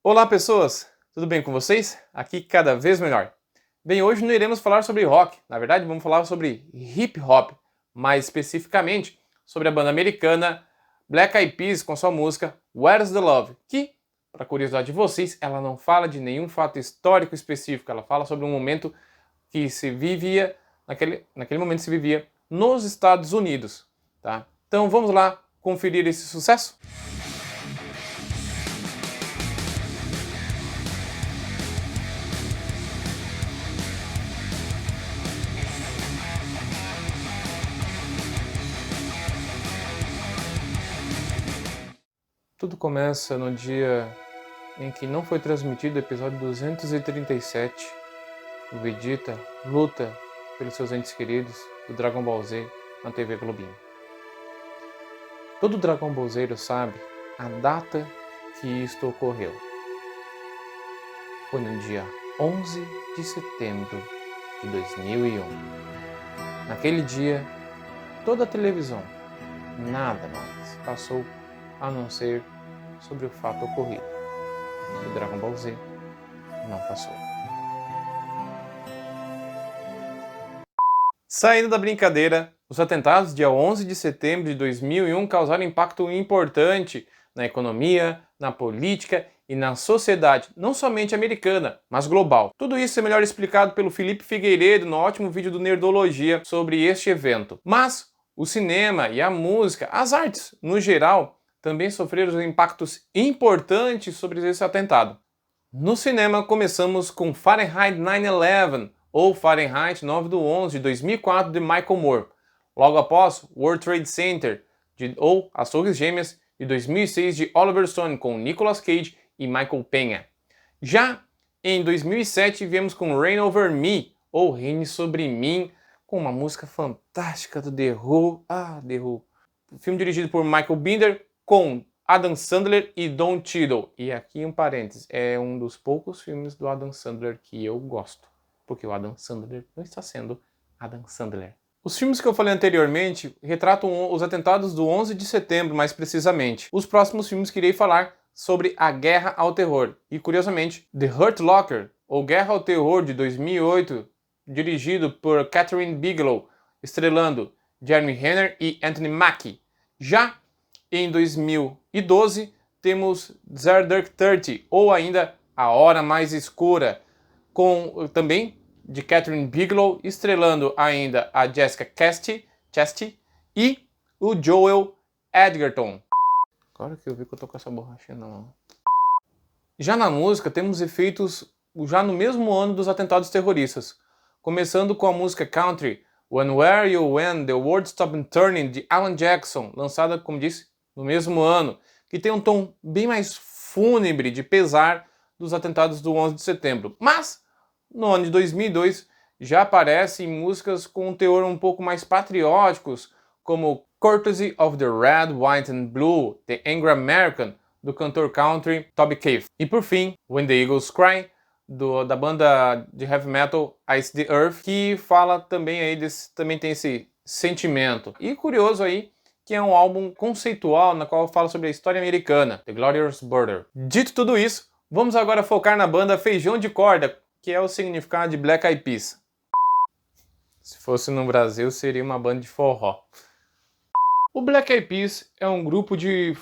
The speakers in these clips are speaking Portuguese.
Olá pessoas, tudo bem com vocês? Aqui cada vez melhor. Bem, hoje não iremos falar sobre rock, na verdade vamos falar sobre hip hop, mais especificamente sobre a banda americana Black Eyed Peas com sua música Where's the Love, que, para curiosidade de vocês, ela não fala de nenhum fato histórico específico, ela fala sobre um momento que se vivia, naquele momento se vivia nos Estados Unidos, tá? Então vamos lá conferir esse sucesso? Tudo começa no dia em que não foi transmitido o episódio 237. O Vegeta luta pelos seus entes queridos do Dragon Ball Z na TV Globinho. Todo Dragon Ballzeiro sabe a data que isto ocorreu. Foi no dia 11 de setembro de 2001. Naquele dia, toda a televisão, nada mais passou a não ser sobre o fato ocorrido. O Dragon Ball Z não passou. Saindo da brincadeira, os atentados dia 11 de setembro de 2001 causaram impacto importante na economia, na política e na sociedade, não somente americana, mas global. Tudo isso é melhor explicado pelo Felipe Figueiredo no ótimo vídeo do Nerdologia sobre este evento. Mas o cinema e a música, as artes no geral, também sofreram impactos importantes sobre esse atentado. No cinema, começamos com Fahrenheit 9/11, ou Fahrenheit 9/11, de 2004, de Michael Moore. Logo após, World Trade Center, ou As Torres Gêmeas, de 2006, de Oliver Stone, com Nicolas Cage e Michael Peña. Já em 2007, viemos com Reign Over Me, ou Reine Sobre Mim, com uma música fantástica do The Who. The Who. Filme dirigido por Michael Binder, com Adam Sandler e Don Cheadle. E aqui um parênteses, é um dos poucos filmes do Adam Sandler que eu gosto, porque o Adam Sandler não está sendo Adam Sandler. Os filmes que eu falei anteriormente retratam os atentados do 11 de setembro, mais precisamente. Os próximos filmes que irei falar sobre a Guerra ao Terror. E, curiosamente, The Hurt Locker, ou Guerra ao Terror, de 2008, dirigido por Catherine Bigelow, estrelando Jeremy Renner e Anthony Mackie. Já em 2012, temos Zero Dark Thirty, ou ainda A Hora Mais Escura, com também de Catherine Bigelow, estrelando ainda a Jessica Chastain e o Joel Edgerton. Agora que eu vi que eu tô com essa borrachinha na mão. Já na música, temos efeitos já no mesmo ano dos atentados terroristas, começando com a música Country, When Were You When The World Stopped Turning, de Alan Jackson, lançada, como disse, no mesmo ano, que tem um tom bem mais fúnebre, de pesar dos atentados do 11 de setembro. Mas, no ano de 2002, já aparecem músicas com um teor um pouco mais patrióticos, como Courtesy of the Red, White and Blue, The Angry American, do cantor country Toby Keith. E por fim, When the Eagles Cry, da banda de heavy metal Ice the Earth, que fala também aí também tem esse sentimento. E curioso aí, que é um álbum conceitual na qual fala sobre a história americana, The Glorious Border. Dito tudo isso, vamos agora focar na banda Feijão de Corda, que é o significado de Black Eyed Peas. Se fosse no Brasil, seria uma banda de forró. O Black Eyed Peas é um grupo de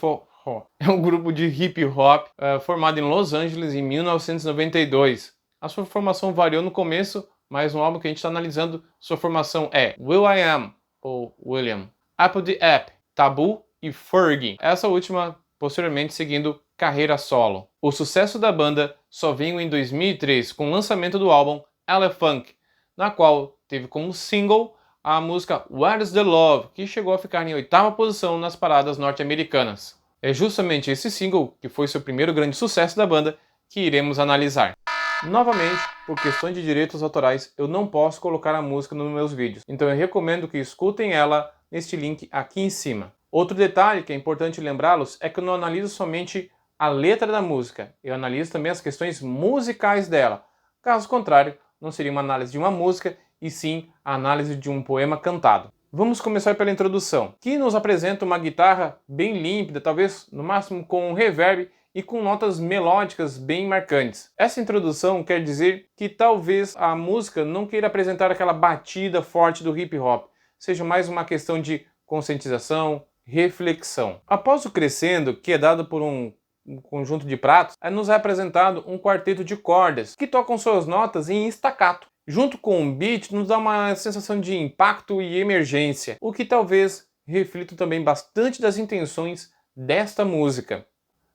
hip hop formado em Los Angeles em 1992. A sua formação variou no começo, mas no álbum que a gente está analisando, sua formação é will.i.am, ou William, Apple the App, Tabu e Fergie. Essa última, posteriormente, seguindo carreira solo. O sucesso da banda só veio em 2003, com o lançamento do álbum Elephunk, na qual teve como single a música Where's the Love, que chegou a ficar em 8ª posição nas paradas norte-americanas. É justamente esse single, que foi seu primeiro grande sucesso da banda, que iremos analisar. Novamente, por questões de direitos autorais, eu não posso colocar a música nos meus vídeos, então eu recomendo que escutem ela neste link aqui em cima. Outro detalhe que é importante lembrá-los é que eu não analiso somente a letra da música, eu analiso também as questões musicais dela. Caso contrário, não seria uma análise de uma música, e sim a análise de um poema cantado. Vamos começar pela introdução, que nos apresenta uma guitarra bem límpida, talvez no máximo com um reverb e com notas melódicas bem marcantes. Essa introdução quer dizer que talvez a música não queira apresentar aquela batida forte do hip hop, seja mais uma questão de conscientização, reflexão. Após o crescendo, que é dado por um conjunto de pratos, nos é apresentado um quarteto de cordas que tocam suas notas em staccato. Junto com o beat, nos dá uma sensação de impacto e emergência, o que talvez reflita também bastante das intenções desta música.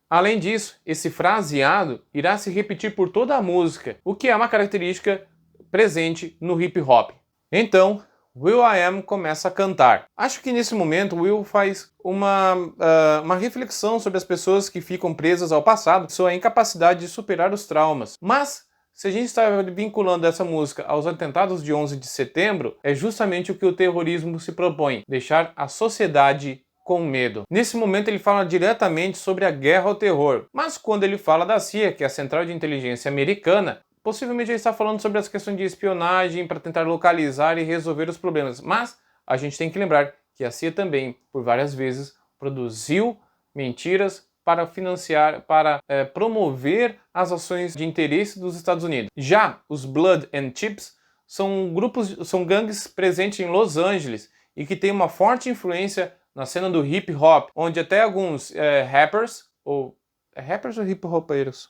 Além disso, esse fraseado irá se repetir por toda a música, o que é uma característica presente no hip hop. Então, will.i.am começa a cantar. Acho que nesse momento Will faz uma reflexão sobre as pessoas que ficam presas ao passado, sua incapacidade de superar os traumas. Mas, se a gente está vinculando essa música aos atentados de 11 de setembro, é justamente o que o terrorismo se propõe, deixar a sociedade com medo. Nesse momento ele fala diretamente sobre a guerra ao terror, mas quando ele fala da CIA, que é a Central de Inteligência Americana, possivelmente ele está falando sobre as questões de espionagem para tentar localizar e resolver os problemas. Mas a gente tem que lembrar que a CIA também, por várias vezes, produziu mentiras para financiar, para promover as ações de interesse dos Estados Unidos. Já os Blood and Chips são gangues presentes em Los Angeles e que têm uma forte influência na cena do hip hop, onde até alguns rappers ou hip hopeiros,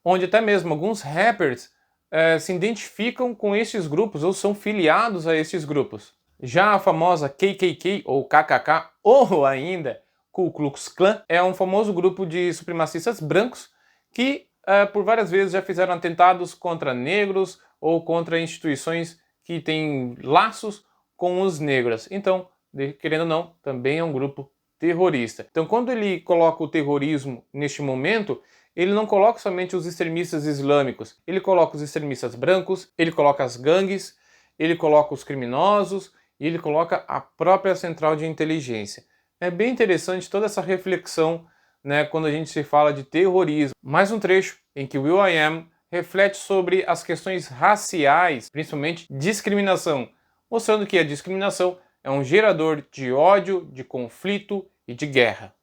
onde até mesmo alguns rappers se identificam com esses grupos ou são filiados a esses grupos. Já a famosa KKK ou KKK ou ainda Ku Klux Klan é um famoso grupo de supremacistas brancos que por várias vezes já fizeram atentados contra negros ou contra instituições que têm laços com os negros. Então, querendo ou não, também é um grupo terrorista. Então, quando ele coloca o terrorismo neste momento, ele não coloca somente os extremistas islâmicos, ele coloca os extremistas brancos, ele coloca as gangues, ele coloca os criminosos e ele coloca a própria central de inteligência. É bem interessante toda essa reflexão, né, quando a gente se fala de terrorismo. Mais um trecho em que will.i.am reflete sobre as questões raciais, principalmente discriminação, mostrando que a discriminação é um gerador de ódio, de conflito e de guerra.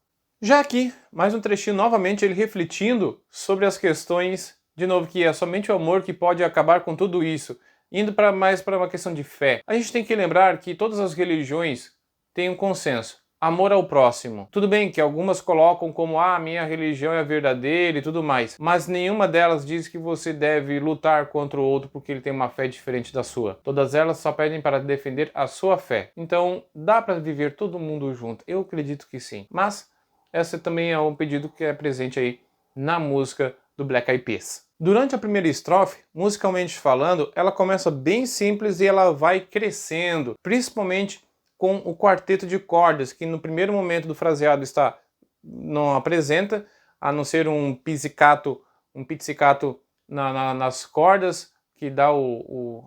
Já aqui, mais um trechinho novamente, ele refletindo sobre as questões, de novo, que é somente o amor que pode acabar com tudo isso, indo mais para uma questão de fé. A gente tem que lembrar que todas as religiões têm um consenso. Amor ao próximo. Tudo bem que algumas colocam como a minha religião é a verdadeira e tudo mais, mas nenhuma delas diz que você deve lutar contra o outro porque ele tem uma fé diferente da sua. Todas elas só pedem para defender a sua fé. Então, dá para viver todo mundo junto? Eu acredito que sim. Mas esse também é um pedido que é presente aí na música do Black Eyed Peas. Durante a primeira estrofe, musicalmente falando, ela começa bem simples e ela vai crescendo, principalmente com o quarteto de cordas, que no primeiro momento do fraseado não apresenta, a não ser um pizzicato nas cordas, que dá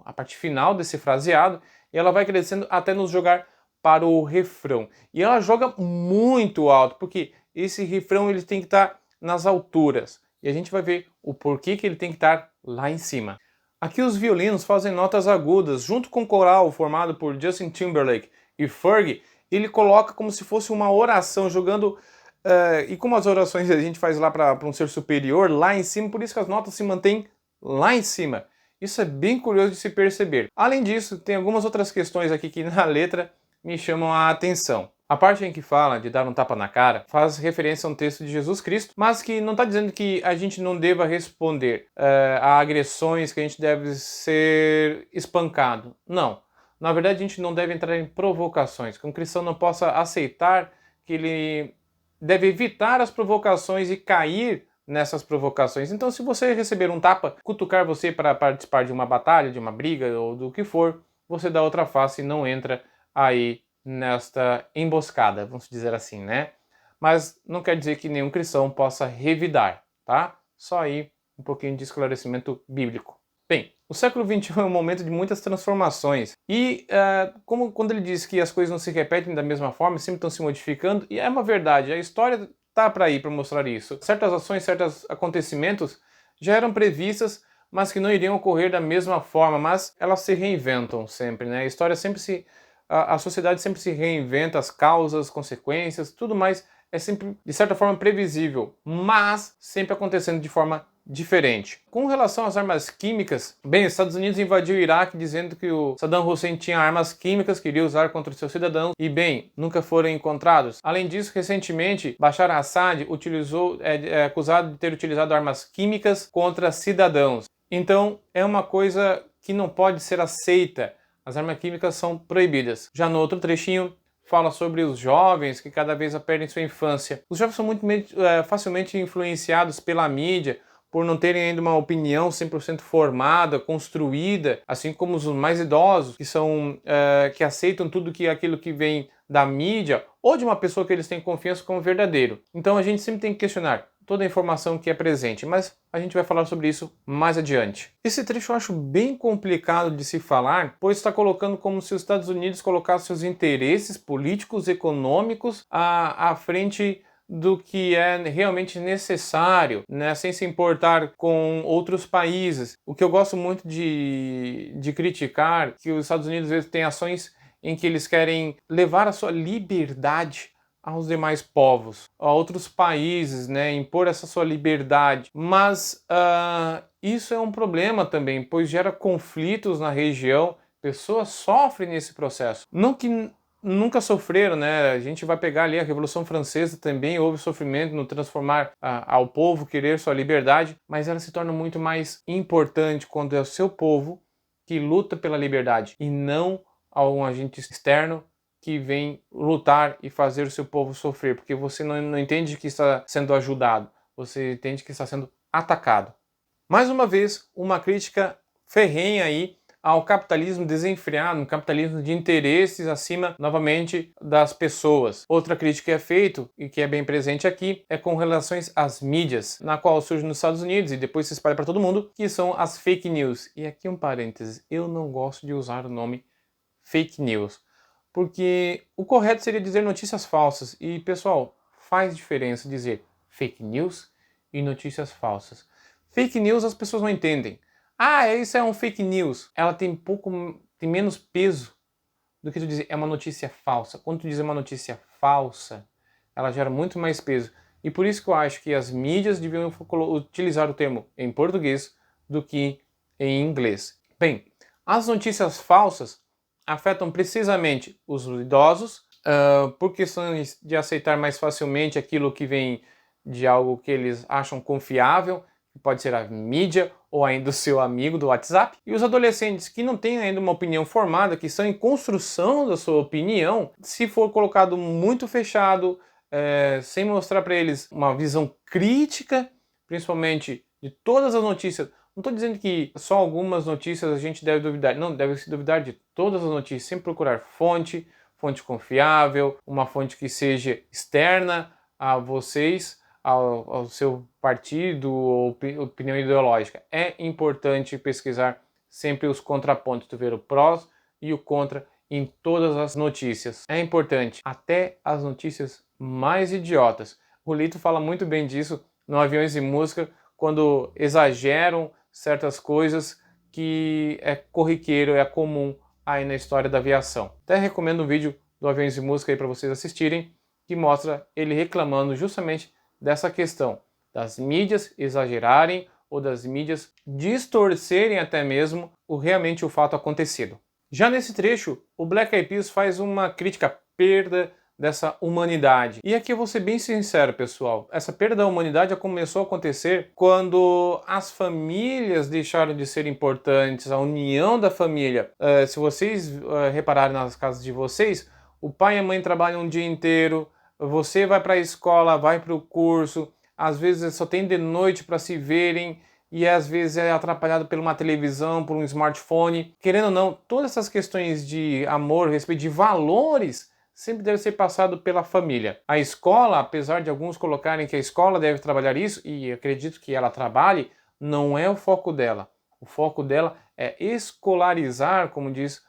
a parte final desse fraseado, e ela vai crescendo até nos jogar para o refrão. E ela joga muito alto, porque esse refrão ele tem que estar nas alturas, e a gente vai ver o porquê que ele tem que estar lá em cima. Aqui os violinos fazem notas agudas, junto com o coral formado por Justin Timberlake e Fergie, ele coloca como se fosse uma oração, jogando... e como as orações a gente faz lá para um ser superior, lá em cima, por isso que as notas se mantêm lá em cima. Isso é bem curioso de se perceber. Além disso, tem algumas outras questões aqui que na letra me chamam a atenção. A parte em que fala de dar um tapa na cara faz referência a um texto de Jesus Cristo, mas que não está dizendo que a gente não deva responder a agressões, que a gente deve ser espancado. Não. Na verdade, a gente não deve entrar em provocações, que um cristão não possa aceitar que ele deve evitar as provocações e cair nessas provocações. Então, se você receber um tapa, cutucar você para participar de uma batalha, de uma briga ou do que for, você dá outra face e não entra aí nesta emboscada, vamos dizer assim, né? Mas não quer dizer que nenhum cristão possa revidar, tá? Só aí um pouquinho de esclarecimento bíblico. Bem, o século XXI é um momento de muitas transformações e quando ele diz que as coisas não se repetem da mesma forma, sempre estão se modificando, e é uma verdade, a história tá para ir para mostrar isso. Certas ações, certos acontecimentos já eram previstas, mas que não iriam ocorrer da mesma forma, mas elas se reinventam sempre, né? A sociedade sempre se reinventa, as causas, consequências, tudo mais é sempre, de certa forma, previsível, mas sempre acontecendo de forma diferente. Com relação às armas químicas, bem, os Estados Unidos invadiu o Iraque dizendo que o Saddam Hussein tinha armas químicas que iria usar contra os seus cidadãos e, bem, nunca foram encontrados. Além disso, recentemente, Bashar al-Assad é acusado de ter utilizado armas químicas contra cidadãos. Então, é uma coisa que não pode ser aceita. As armas químicas são proibidas. Já no outro trechinho, fala sobre os jovens que cada vez perdem sua infância. Os jovens são muito facilmente influenciados pela mídia, por não terem ainda uma opinião 100% formada, construída, assim como os mais idosos, que aceitam tudo aquilo que vem da mídia ou de uma pessoa que eles têm confiança como verdadeiro. Então a gente sempre tem que questionar toda a informação que é presente, mas a gente vai falar sobre isso mais adiante. Esse trecho eu acho bem complicado de se falar, pois está colocando como se os Estados Unidos colocassem seus interesses políticos, econômicos à frente do que é realmente necessário, né, sem se importar com outros países. O que eu gosto muito de criticar, que os Estados Unidos às vezes têm ações em que eles querem levar a sua liberdade aos demais povos, a outros países, né, impor essa sua liberdade. Mas isso é um problema também, pois gera conflitos na região, pessoas sofrem nesse processo. Não que nunca sofreram, né? A gente vai pegar ali a Revolução Francesa, também houve sofrimento no transformar ao povo querer sua liberdade, mas ela se torna muito mais importante quando é o seu povo que luta pela liberdade e não algum agente externo que vem lutar e fazer o seu povo sofrer, porque você não entende que está sendo ajudado, você entende que está sendo atacado. Mais uma vez, uma crítica ferrenha aí ao capitalismo desenfreado, um capitalismo de interesses acima, novamente, das pessoas. Outra crítica que é feita, e que é bem presente aqui, é com relações às mídias, na qual surge nos Estados Unidos e depois se espalha para todo mundo, que são as fake news. E aqui um parênteses, eu não gosto de usar o nome fake news, porque o correto seria dizer notícias falsas. E, pessoal, faz diferença dizer fake news e notícias falsas. Fake news as pessoas não entendem. Isso é um fake news. Ela tem menos peso do que tu dizer é uma notícia falsa. Quando tu diz uma notícia falsa, ela gera muito mais peso. E por isso que eu acho que as mídias deviam utilizar o termo em português do que em inglês. Bem, as notícias falsas afetam precisamente os idosos, por questões de aceitar mais facilmente aquilo que vem de algo que eles acham confiável, que pode ser a mídia ou ainda o seu amigo do WhatsApp, e os adolescentes que não têm ainda uma opinião formada, que estão em construção da sua opinião, se for colocado muito fechado, sem mostrar para eles uma visão crítica, principalmente de todas as notícias. Não estou dizendo que só algumas notícias a gente deve duvidar, não, deve se duvidar de todas as notícias, sempre procurar fonte confiável, uma fonte que seja externa a vocês, ao seu partido ou opinião ideológica. É importante pesquisar sempre os contrapontos, tu ver o prós e o contra em todas as notícias. É importante, até as notícias mais idiotas. O Lito fala muito bem disso no Aviões e Música, quando exageram certas coisas que é corriqueiro, é comum aí na história da aviação. Até recomendo um vídeo do Aviões e Música aí para vocês assistirem, que mostra ele reclamando justamente dessa questão das mídias exagerarem ou das mídias distorcerem até mesmo realmente o fato acontecido. Já nesse trecho, o Black Eyed Peas faz uma crítica à perda dessa humanidade. E aqui eu vou ser bem sincero, pessoal. Essa perda da humanidade já começou a acontecer quando as famílias deixaram de ser importantes, a união da família. Se vocês repararem nas casas de vocês, o pai e a mãe trabalham um dia inteiro, você vai para a escola, vai para o curso, às vezes só tem de noite para se verem e às vezes é atrapalhado por uma televisão, por um smartphone. Querendo ou não, todas essas questões de amor, respeito, de valores, sempre deve ser passado pela família. A escola, apesar de alguns colocarem que a escola deve trabalhar isso, e acredito que ela trabalhe, não é o foco dela. O foco dela é escolarizar, como diz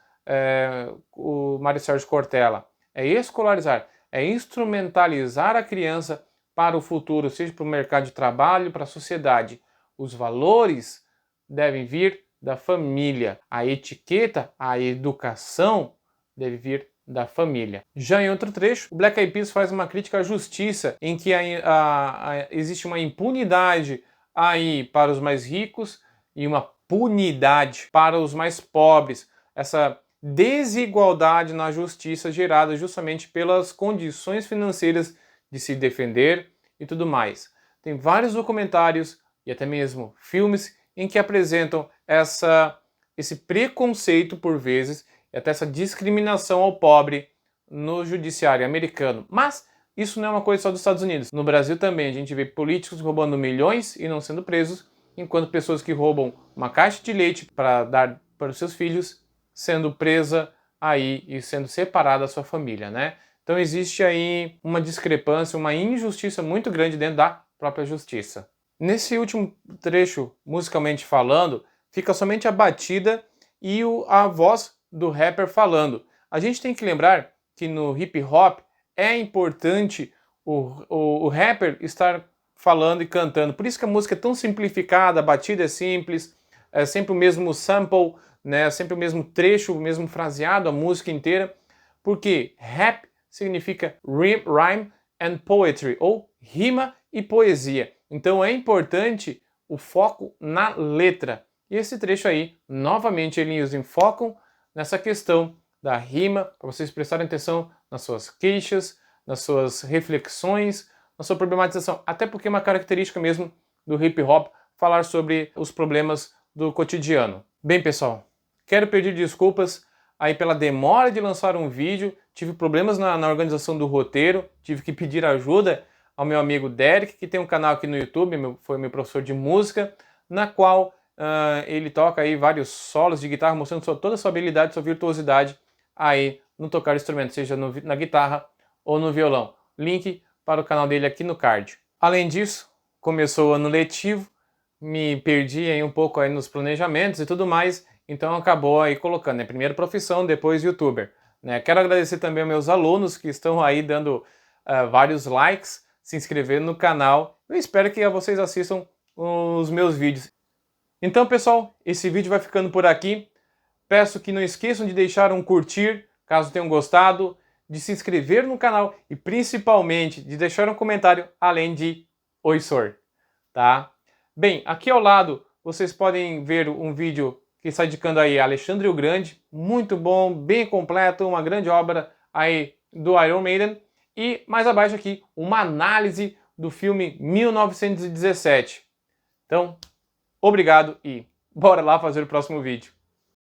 o Mário Sérgio Cortella. É escolarizar, é instrumentalizar a criança para o futuro, seja para o mercado de trabalho, para a sociedade. Os valores devem vir da família. A etiqueta, a educação deve vir da família. Já em outro trecho, o Black Eyed Peas faz uma crítica à justiça, em que existe uma impunidade aí para os mais ricos e uma punidade para os mais pobres. Essa desigualdade na justiça gerada justamente pelas condições financeiras de se defender e tudo mais. Tem vários documentários e até mesmo filmes em que apresentam esse preconceito por vezes e até essa discriminação ao pobre no judiciário americano. Mas isso não é uma coisa só dos Estados Unidos. No Brasil também a gente vê políticos roubando milhões e não sendo presos, enquanto pessoas que roubam uma caixa de leite para dar para os seus filhos sendo presa aí e sendo separada da sua família, né? Então existe aí uma discrepância, uma injustiça muito grande dentro da própria justiça. Nesse último trecho, musicalmente falando, fica somente a batida e a voz do rapper falando. A gente tem que lembrar que no hip hop é importante o rapper estar falando e cantando. Por isso que a música é tão simplificada, a batida é simples, é sempre o mesmo sample, né? Sempre o mesmo trecho, o mesmo fraseado, a música inteira. Porque rap significa rhyme and poetry, ou rima e poesia. Então é importante o foco na letra. E esse trecho aí, novamente, eles enfocam nessa questão da rima, para vocês prestarem atenção nas suas queixas, nas suas reflexões, na sua problematização. Até porque é uma característica mesmo do hip hop falar sobre os problemas do cotidiano. Bem, pessoal, quero pedir desculpas aí pela demora de lançar um vídeo. Tive problemas na organização do roteiro, tive que pedir ajuda ao meu amigo Derek, que tem um canal aqui no YouTube, foi meu professor de música, na qual ele toca aí vários solos de guitarra, mostrando toda a sua habilidade, sua virtuosidade aí no tocar instrumento, seja na guitarra ou no violão. Link para o canal dele aqui no card. Além disso, começou o ano letivo, me perdi aí um pouco aí nos planejamentos e tudo mais, então acabou aí colocando, né, primeiro profissão, depois youtuber. Né? Quero agradecer também aos meus alunos que estão aí dando vários likes, se inscrevendo no canal. Eu espero que vocês assistam os meus vídeos. Então, pessoal, esse vídeo vai ficando por aqui. Peço que não esqueçam de deixar um curtir, caso tenham gostado, de se inscrever no canal e principalmente de deixar um comentário além de Oi, Sor, tá? Bem, aqui ao lado vocês podem ver um vídeo que está indicando aí Alexandre o Grande, muito bom, bem completo, uma grande obra aí do Iron Maiden. E mais abaixo aqui, uma análise do filme 1917. Então, obrigado e bora lá fazer o próximo vídeo.